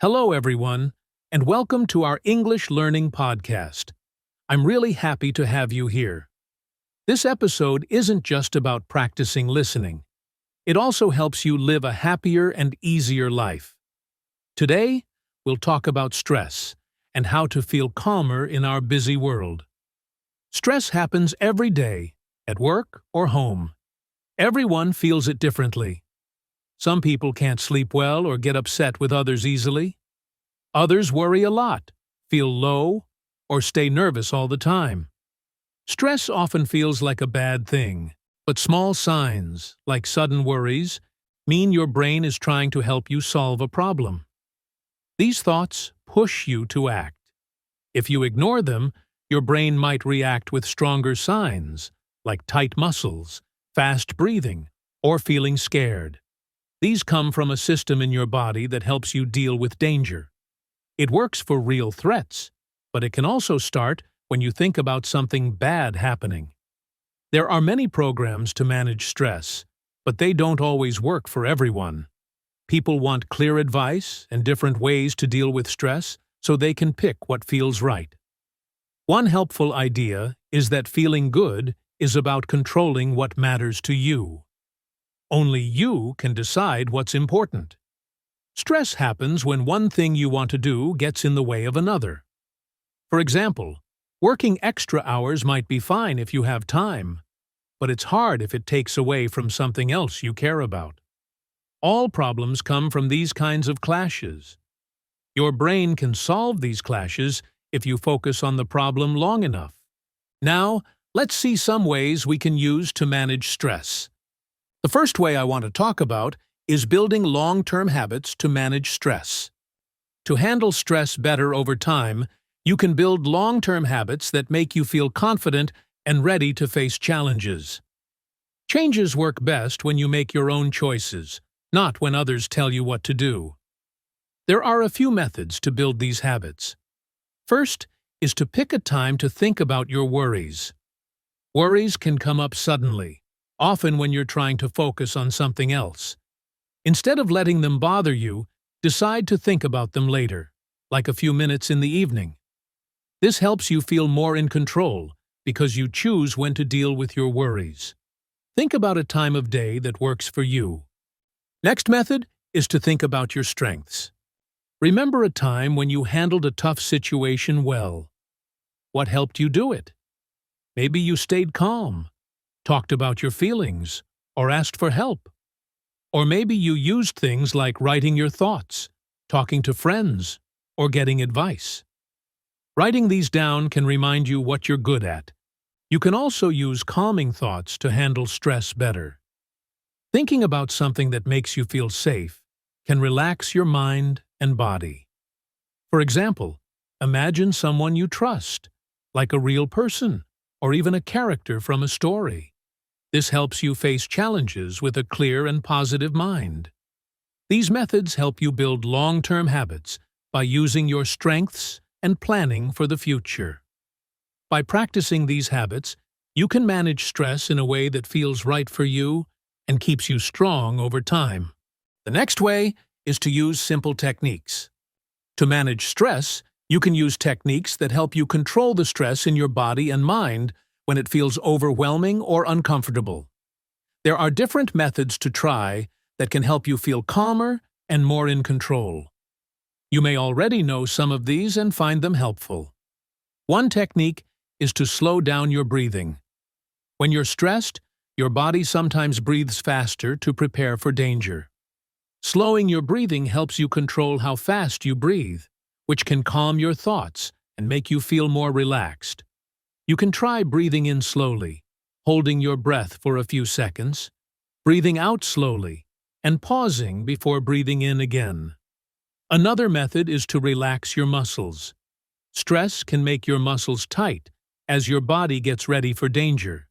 Hello, everyone, and welcome to our English Learning Podcast. I'm really happy to have you here. This episode isn't just about practicing listening. It also helps you live a happier and easier life. Today, we'll talk about stress and how to feel calmer in our busy world. Stress happens every day, at work or home. Everyone feels it differently. Some people can't sleep well or get upset with others easily. Others worry a lot, feel low, or stay nervous all the time. Stress often feels like a bad thing, but small signs, like sudden worries, mean your brain is trying to help you solve a problem. These thoughts push you to act. If you ignore them, your brain might react with stronger signs, like tight muscles, fast breathing, or feeling scared. These come from a system in your body that helps you deal with danger. It works for real threats, but it can also start when you think about something bad happening. There are many programs to manage stress, but they don't always work for everyone. People want clear advice and different ways to deal with stress so they can pick what feels right. One helpful idea is that feeling good is about controlling what matters to you. Only you can decide what's important. Stress happens when one thing you want to do gets in the way of another. For example, working extra hours might be fine if you have time, but it's hard if it takes away from something else you care about. All problems come from these kinds of clashes. Your brain can solve these clashes if you focus on the problem long enough. Now, let's see some ways we can use to manage stress. The first way I want to talk about is building long-term habits to manage stress. To handle stress better over time, you can build long-term habits that make you feel confident and ready to face challenges. Changes work best when you make your own choices, not when others tell you what to do. There are a few methods to build these habits. First is to pick a time to think about your worries. Worries can come up suddenly, often when you're trying to focus on something else. Instead of letting them bother you, decide to think about them later, like a few minutes in the evening. This helps you feel more in control because you choose when to deal with your worries. Think about a time of day that works for you. Next method is to think about your strengths. Remember a time when you handled a tough situation well. What helped you do it? Maybe you stayed calm, talked about your feelings, or asked for help. Or maybe you used things like writing your thoughts, talking to friends, or getting advice. Writing these down can remind you what you're good at. You can also use calming thoughts to handle stress better. Thinking about something that makes you feel safe can relax your mind and body. For example, imagine someone you trust, like a real person, or even a character from a story. This helps you face challenges with a clear and positive mind. These methods help you build long-term habits by using your strengths and planning for the future. By practicing these habits, you can manage stress in a way that feels right for you and keeps you strong over time. The next way is to use simple techniques. To manage stress, you can use techniques that help you control the stress in your body and mind when it feels overwhelming or uncomfortable. There are different methods to try that can help you feel calmer and more in control. You may already know some of these and find them helpful. One technique is to slow down your breathing. When you're stressed, your body sometimes breathes faster to prepare for danger. Slowing your breathing helps you control how fast you breathe, which can calm your thoughts and make you feel more relaxed. You can try breathing in slowly, holding your breath for a few seconds, breathing out slowly, and pausing before breathing in again. Another method is to relax your muscles. Stress can make your muscles tight as your body gets ready for danger.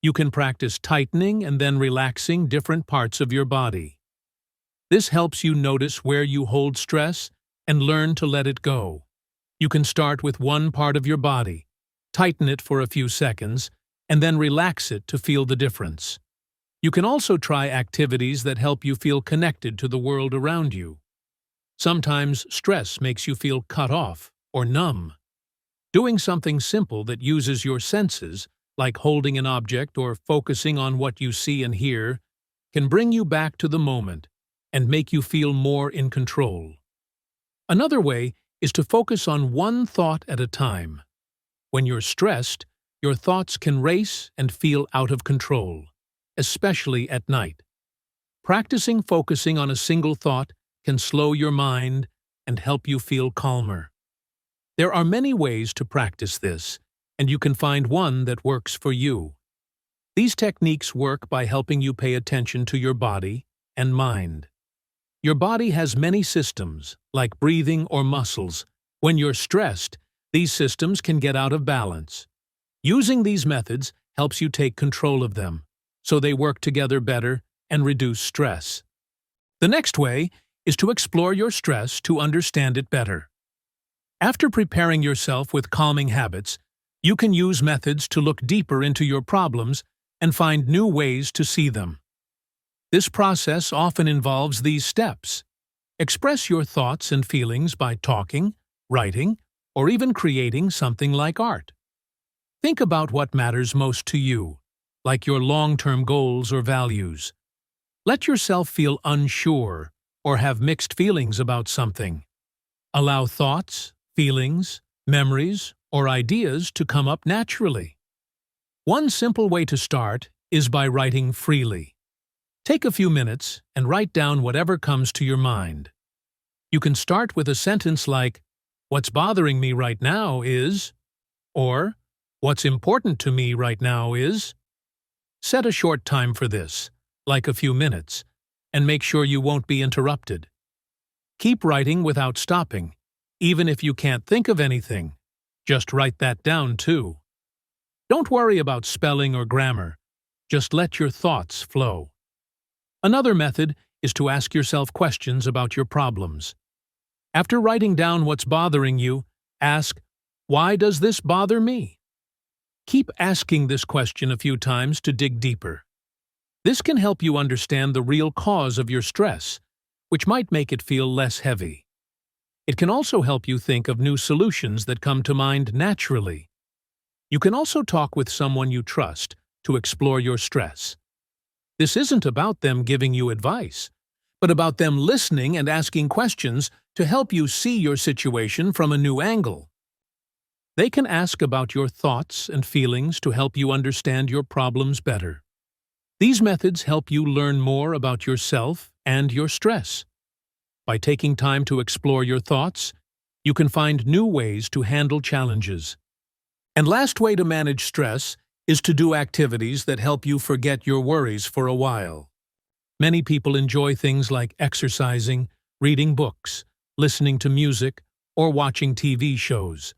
You can practice tightening and then relaxing different parts of your body. This helps you notice where you hold stress and learn to let it go. You can start with one part of your body, tighten it for a few seconds, and then relax it to feel the difference. You can also try activities that help you feel connected to the world around you. Sometimes stress makes you feel cut off or numb. Doing something simple that uses your senses, like holding an object or focusing on what you see and hear, can bring you back to the moment and make you feel more in control. Another way is to focus on one thought at a time. When you're stressed, your thoughts can race and feel out of control, especially at night. Practicing focusing on a single thought can slow your mind and help you feel calmer. There are many ways to practice this, and you can find one that works for you. These techniques work by helping you pay attention to your body and mind. Your body has many systems, like breathing or muscles. When you're stressed, these systems can get out of balance. Using these methods helps you take control of them, so they work together better and reduce stress. The next way is to explore your stress to understand it better. After preparing yourself with calming habits, you can use methods to look deeper into your problems and find new ways to see them. This process often involves these steps. Express your thoughts and feelings by talking, writing, or even creating something like art. Think about what matters most to you, like your long-term goals or values. Let yourself feel unsure or have mixed feelings about something. Allow thoughts, feelings, memories, or ideas to come up naturally. One simple way to start is by writing freely. Take a few minutes and write down whatever comes to your mind. You can start with a sentence like, "What's bothering me right now is," or "What's important to me right now is." Set a short time for this, like a few minutes, and make sure you won't be interrupted. Keep writing without stopping, even if you can't think of anything. Just write that down too. Don't worry about spelling or grammar. Just let your thoughts flow. Another method is to ask yourself questions about your problems. After writing down what's bothering you, ask, "Why does this bother me?" Keep asking this question a few times to dig deeper. This can help you understand the real cause of your stress, which might make it feel less heavy. It can also help you think of new solutions that come to mind naturally. You can also talk with someone you trust to explore your stress. This isn't about them giving you advice, but about them listening and asking questions to help you see your situation from a new angle. They can ask about your thoughts and feelings to help you understand your problems better. These methods help you learn more about yourself and your stress. By taking time to explore your thoughts, you can find new ways to handle challenges. And last way to manage stress is to do activities that help you forget your worries for a while. Many people enjoy things like exercising, reading books, listening to music, or watching TV shows.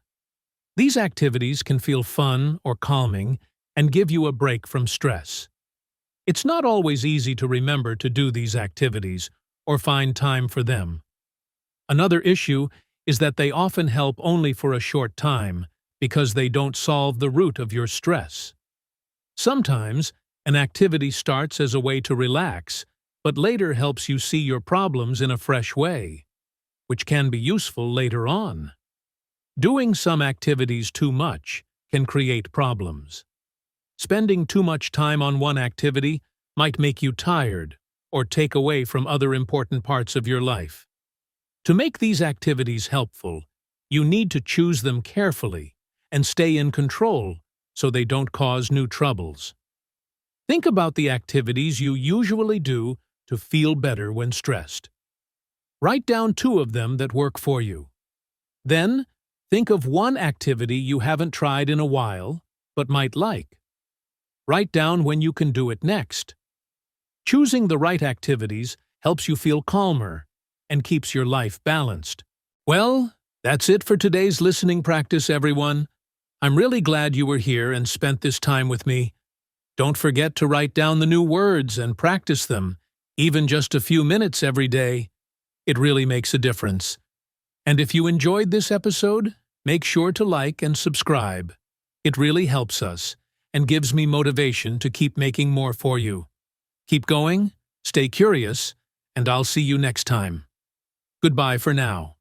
These activities can feel fun or calming and give you a break from stress. It's not always easy to remember to do these activities or find time for them. Another issue is that they often help only for a short time because they don't solve the root of your stress. Sometimes, an activity starts as a way to relax, but later helps you see your problems in a fresh way, which can be useful later on. Doing some activities too much can create problems. Spending too much time on one activity might make you tired or take away from other important parts of your life. To make these activities helpful, you need to choose them carefully and stay in control so they don't cause new troubles. Think about the activities you usually do to feel better when stressed. Write down 2 of them that work for you. Then, think of one activity you haven't tried in a while but might like. Write down when you can do it next. Choosing the right activities helps you feel calmer and keeps your life balanced. Well, that's it for today's listening practice, everyone. I'm really glad you were here and spent this time with me. Don't forget to write down the new words and practice them, even just a few minutes every day. It really makes a difference. And if you enjoyed this episode, make sure to like and subscribe. It really helps us and gives me motivation to keep making more for you. Keep going, stay curious, and I'll see you next time. Goodbye for now.